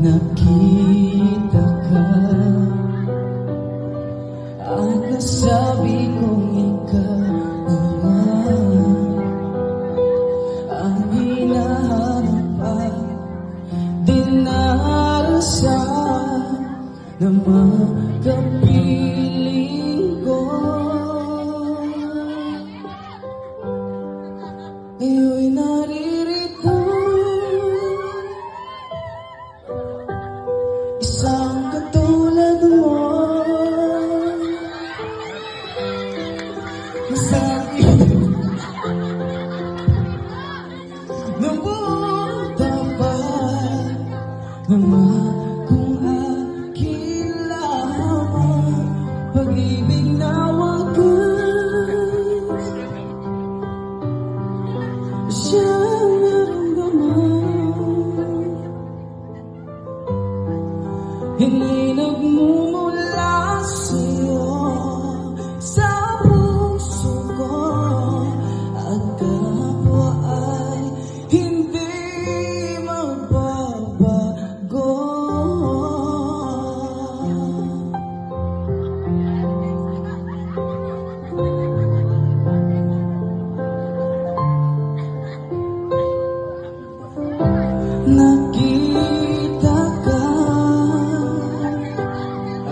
Nakita ka at nasabi kong ikaw naman ang hinahanap at dinarasan na makapiling ko. Iyo'y naririto, isang katulad mo, masakit na buong tapat naman kung aking lamang pag-ibig na wagas siyang naramdaman. Hindi nagmumula sa'yo sa puso ko at kapwa ay hindi magbabago. Nakita ka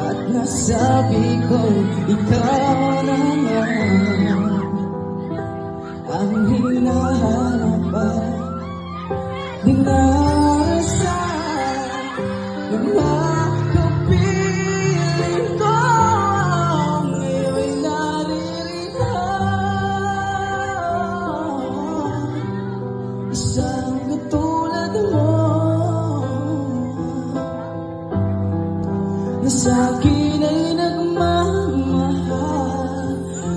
at nasabi kong ikaw naman ang hinahanap at dinarasan na makapiling ko. Ngayon naririto, isang katulad mo na sa'kin ay nagmamahal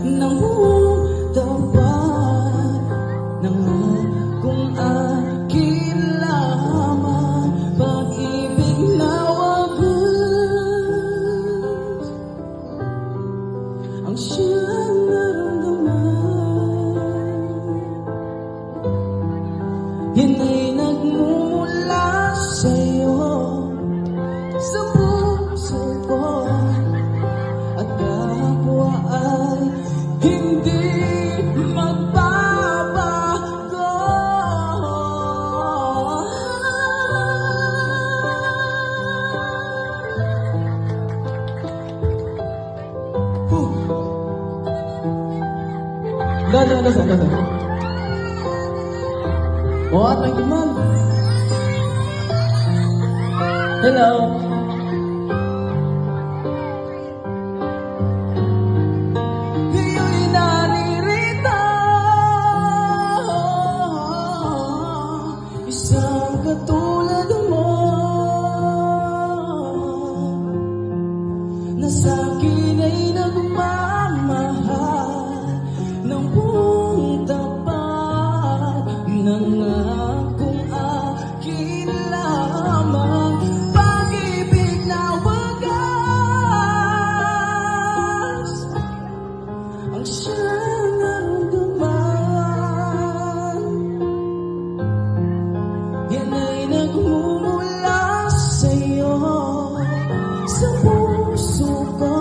ng buong tapat ng kung akin lamang pag-ibig na wagas ang siyang naramdaman. Hindi nagmumula sa'yo sa puso ko at kapwa ay hindi magbabago. Dasar. Oh, at may kuman. Hello. Iyo'y naririto, isang katulad mo na sa'kin ay nagmamahal ng buong tapat ng kung akin lamang pag-ibig na wagas ang siyang naramdaman. Yan ay nagmumula sa'yo sa puso ko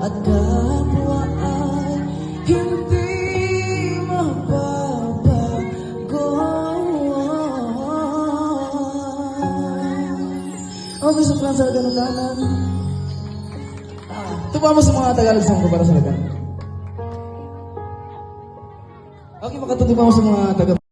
at kapwa ay hindi mababago. Okay, sa plan sa ganun kanan. Tupa mo sa mga Tagalog song ko para sa lagan. Okay, makatutupa mo sa mga Tagalog.